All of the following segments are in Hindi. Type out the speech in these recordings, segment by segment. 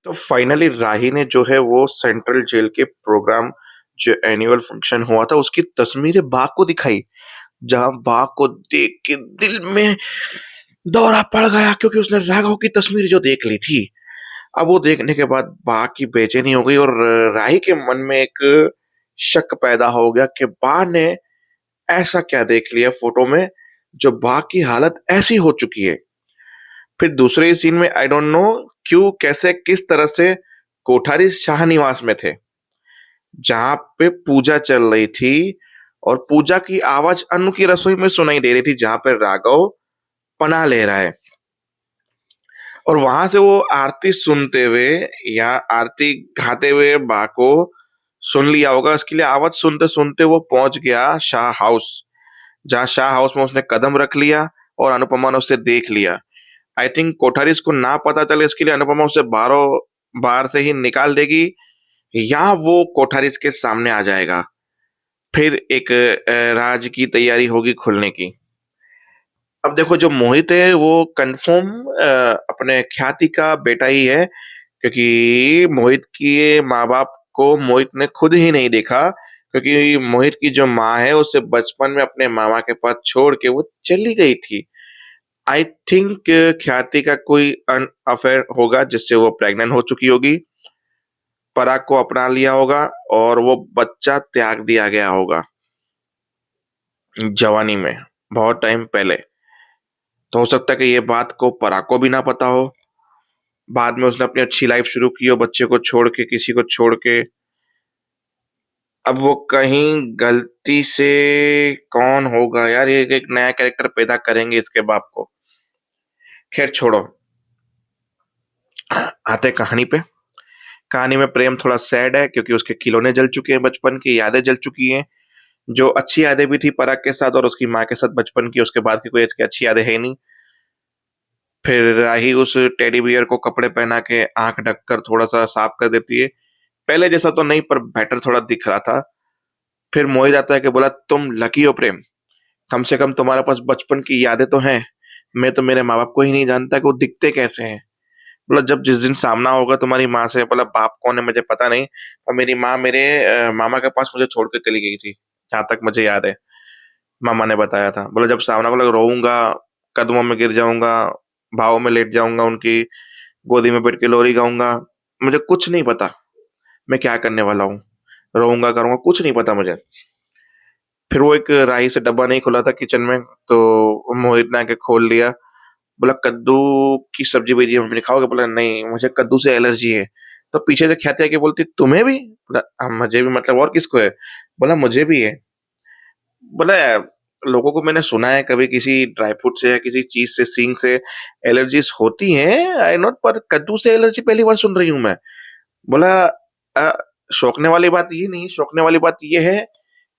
तो फाइनली राही ने जो है वो सेंट्रल जेल के प्रोग्राम जो एनुअल फंक्शन हुआ था उसकी तस्वीरें बाघ को दिखाई। जहां बाघ को देख के दिल में दौरा पड़ गया क्योंकि उसने राघव की तस्वीर जो देख ली थी। अब वो देखने के बाद बाघ की बेचैनी हो गई और राही के मन में एक शक पैदा हो गया कि बाघ ने ऐसा क्या देख लिया फोटो में जो बाघ की हालत ऐसी हो चुकी है। फिर दूसरे सीन में आई डोंट नो क्यों कैसे किस तरह से कोठारी शाह निवास में थे जहां पे पूजा चल रही थी और पूजा की आवाज अनु की रसोई में सुनाई दे रही थी जहां पे राघव पनाह ले रहा है। और वहां से वो आरती सुनते हुए या आरती गाते हुए बा को सुन लिया होगा। इसके लिए आवाज सुनते सुनते वो पहुंच गया शाह हाउस। जहां शाह हाउस में उसने कदम रख लिया और अनुपमा ने उसे देख लिया। आई थिंक कोठारीस को ना पता चले इसके लिए अनुपमा उसे बाहरों बाहर से ही निकाल देगी या वो कोठारीस के सामने आ जाएगा। फिर एक राज की तैयारी होगी खुलने की। अब देखो जो मोहित है वो कंफर्म अपने ख्याति का बेटा ही है क्योंकि मोहित के माँ बाप को मोहित ने खुद ही नहीं देखा क्योंकि मोहित की जो माँ है उसे बचपन में अपने मामा के पास छोड़ के वो चली गई थी। आई थिंक ख्याति का कोई अफेयर होगा जिससे वो प्रेग्नेंट हो चुकी होगी। पराग को अपना लिया होगा और वो बच्चा त्याग दिया गया होगा जवानी में बहुत टाइम पहले। तो हो सकता है कि ये बात को पराग को भी ना पता हो। बाद में उसने अपनी अच्छी लाइफ शुरू की हो बच्चे को छोड़ के किसी को छोड़ के। अब वो कहीं गलती से कौन होगा यार, ये एक नया कैरेक्टर पैदा करेंगे इसके बाप को। खैर छोड़ो, आते कहानी पे। कहानी में प्रेम थोड़ा सैड है क्योंकि उसके खिलौने जल चुके हैं, बचपन की यादें जल चुकी हैं। जो अच्छी यादें भी थी पराग के साथ और उसकी माँ के साथ बचपन की, उसके बाद की कोई अच्छी यादें है ही नहीं। फिर राही उस टेडी बियर को कपड़े पहना के आंख ढककर थोड़ा सा साफ कर देती है। पहले जैसा तो नहीं पर बेटर थोड़ा दिख रहा था। फिर मोहित आता है कि बोला तुम लकी हो प्रेम, कम से कम तुम्हारे पास बचपन की यादें तो हैं। मैं तो मेरे माँ बाप को ही नहीं जानता कि वो दिखते कैसे हैं। बोला जब जिस दिन सामना होगा तुम्हारी माँ से, बोला बाप कौन है मुझे पता नहीं, पर मेरी माँ मेरे मामा के पास मुझे छोड़ के चली गई थी जहां तक मुझे याद है। मामा ने बताया था। बोला जब सामना को लग रोऊंगा, कदमों में गिर जाऊंगा, भावों में लेट जाऊंगा, उनकी गोदी में बैठ के लोरी गाऊंगा। मुझे कुछ नहीं पता मैं क्या करने वाला हूँ, रोऊंगा करूंगा कुछ नहीं पता मुझे। फिर वो एक राही से डब्बा नहीं खुला था किचन में, तो मोहित ने आके खोल लिया। बोला कद्दू की सब्जी भेजी है मम्मी ने, खाओगे? बोला नहीं मुझे कद्दू से एलर्जी है। तो पीछे से ख्याति आके बोलती तुम्हें भी? बोला "हाँ, मुझे भी, मतलब और किसको है?" बोला मुझे भी है। बोला लोगों को मैंने सुना है कभी किसी ड्राई फ्रूट से या किसी चीज से, सींग से एलर्जीज होती हैं, आई नोट, पर कद्दू से एलर्जी पहली बार सुन रही हूँ मैं। बोला "अ, शौकने वाली बात ये नहीं, शौकने वाली बात ये है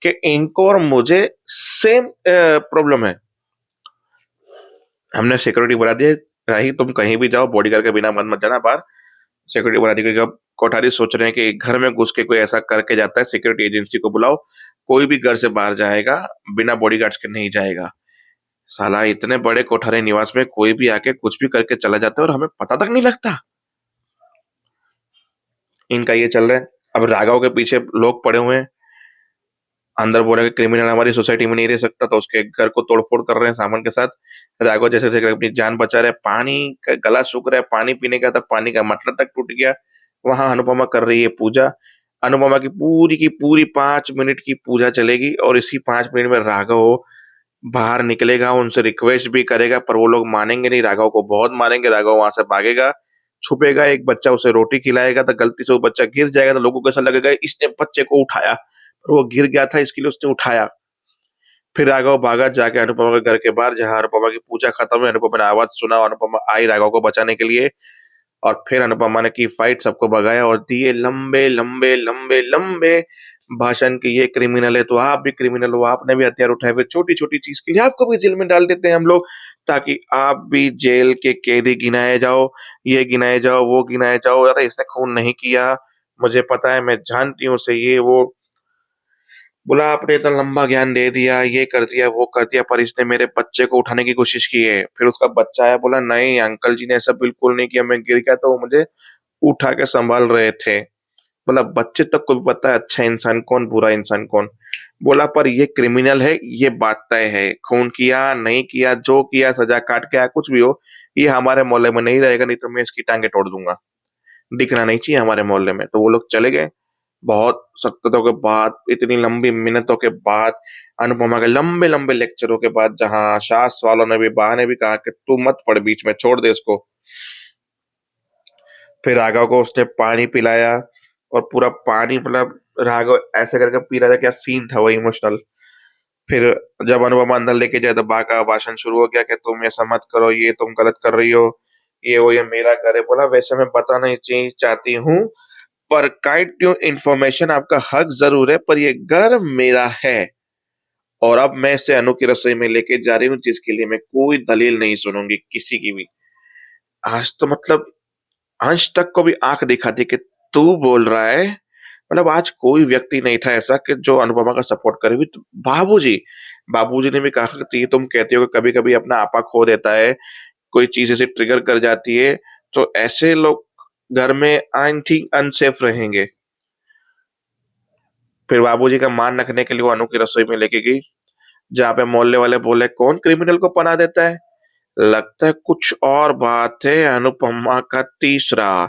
कि इनको और मुझे सेम प्रॉब्लम है। हमने सिक्योरिटी बढ़ा दिया, राही तुम कहीं भी जाओ बॉडीगार्ड के बिना मत मत जाना बाहर। सिक्योरिटी बढ़ा दी क्योंकि अब कोठारी सोच रहे हैं कि घर में घुस के कोई ऐसा करके जाता है, सिक्योरिटी एजेंसी को बुलाओ। कोई भी घर से बाहर जाएगा बिना बॉडीगार्ड्स के नहीं जाएगा। साला इतने बड़े कोठारी निवास में कोई भी आके कुछ भी करके चला जाता है और हमें पता तक नहीं लगता। इनका ये चल रहा है। अब राघव के पीछे लोग पड़े हुए हैं। अंदर बोला कि क्रिमिनल हमारी सोसाइटी में नहीं रह सकता, तो उसके घर को तोड़फोड़ कर रहे हैं सामान के साथ। राघव जैसे जैसे अपनी जान बचा रहे हैं, पानी का गला सूख रहा है, पानी पीने का था, पानी का मतलब तक टूट गया। वहां अनुपमा कर रही है पूजा। अनुपमा की पूरी 5 मिनट की पूजा चलेगी और इसी 5 मिनट में राघव बाहर निकलेगा, उनसे रिक्वेस्ट भी करेगा, पर वो लोग मानेंगे नहीं, राघव को बहुत मारेंगे। राघव वहां से भागेगा, छुपेगा, एक बच्चा उसे रोटी खिलाएगा तो गलती से वो बच्चा गिर जाएगा तो लोगों को ऐसा लगेगा इसने बच्चे को उठाया, पर वो गिर गया था इसके लिए उसने उठाया। फिर राघव भागा जाके अनुपमा के घर के बाहर जहां अनुपमा की पूजा खत्म है। अनुपमा ने आवाज सुना, अनुपमा आई राघव को बचाने के लिए और फिर अनुपमा ने की फाइट, सबको भगाया और दिए लंबे लंबे लंबे लंबे भाषण की ये क्रिमिनल है तो आप भी क्रिमिनल हो, आपने भी हथियार उठाए, फिर छोटी छोटी चीज के लिए आपको भी जेल में डाल देते हैं हम लोग ताकि आप भी जेल के कैदी गिनाए जाओ, ये गिनाए जाओ, वो गिनाए जाओ। अरे इसने खून नहीं किया, मुझे पता है, मैं जानती हूँ उसे, ये वो। बोला आपने इतना लंबा ज्ञान दे दिया, ये कर दिया वो कर दिया, पर इसने मेरे बच्चे को उठाने की कोशिश की है। फिर उसका बच्चा आया, बोला नहीं अंकल जी ने ऐसा बिल्कुल नहीं किया, मैं गिर गया तो वो मुझे उठा के संभाल रहे थे। बोला बच्चे तक को भी पता है अच्छा इंसान कौन, बुरा इंसान कौन। बोला पर ये क्रिमिनल है, ये बात तय है। खून किया, नहीं किया, जो किया, सजा काट के आया, कुछ भी हो, ये हमारे मोहल्ले में नहीं रहेगा, नहीं तो मैं इसकी टाँगें तोड़ दूँगा। दिखना नहीं चाहिए हमारे मोहल्ले में। तो वो लोग चले गए। बहुत सख्तों के बाद, इतनी लंबी मिन्नतों के बाद, अनुपमा के लंबे-लंबे लेक्चरों के बाद, जहाँ सास वालों ने भी, बा ने भी कहा कि तू मत पढ़ बीच में, छोड़ दे इसको। फिर राघव को उसने पानी पिलाया और पूरा पानी मतलब राघव ऐसे करके पी रहा था, क्या सीन था वो इमोशनल। फिर जब अनुपमा अंदर लेके जाए तो बा का भाषण शुरू हो गया कि तुम ऐसा मत करो, ये तुम गलत कर रही हो, ये वो, ये मेरा घर है। बोला वैसे मैं बताना चाहती हूँ, पर काइंड यू इन्फॉर्मेशन, आपका हक जरूर है, पर ये घर मेरा है और अब मैं इसे अनु की रसोई में लेके जा रही हूँ, जिसके लिए मैं कोई दलील नहीं सुनूंगी किसी की भी। आज तो मतलब अंश तक को भी आंख दिखाती कि तू बोल रहा है। मतलब आज कोई व्यक्ति नहीं था ऐसा कि जो अनुपमा का सपोर्ट करे। भी तो बाबूजी ने भी कहा कि ये तुम कहते हो कि कभी कभी अपना आपा खो देता है, कोई चीज ऐसे ट्रिगर कर जाती है, तो ऐसे लोग घर में आई थिंक अनसेफ रहेंगे। फिर बाबूजी का मान रखने के लिए वो अनु की रसोई में लेके गई, जहाँ पे मोहल्ले वाले बोले कौन क्रिमिनल को पनाह देता है। लगता है कुछ और बात है अनुपमा का तीसरा,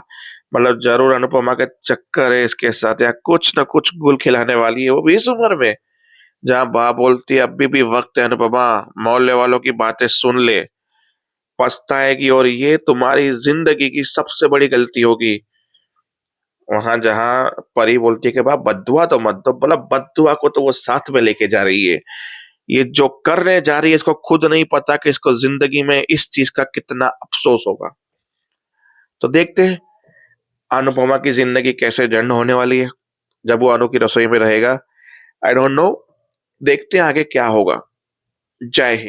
मतलब जरूर अनुपमा का चक्कर है इसके साथ, या कुछ ना कुछ गुल खिलाने वाली है, वो भी इस उम्र में। जहाँ बा बोलती है अभी भी वक्त है अनुपमा, मोहल्ले वालों की बातें सुन ले, पछताएगी और ये तुम्हारी जिंदगी की सबसे बड़ी गलती होगी। वहां जहाँ परी बोलती है कि बा बद्दुआ तो मत दो, बोला बद्दुआ को तो वो साथ में लेके जा रही है, ये जो करने जा रही है इसको खुद नहीं पता कि इसको जिंदगी में इस चीज का कितना अफसोस होगा। तो देखते हैं अनुपमा की जिंदगी कैसे जंड होने वाली है जब वो अनु की रसोई में रहेगा। आई डोंट नो, देखते हैं आगे क्या होगा। जय हिंद।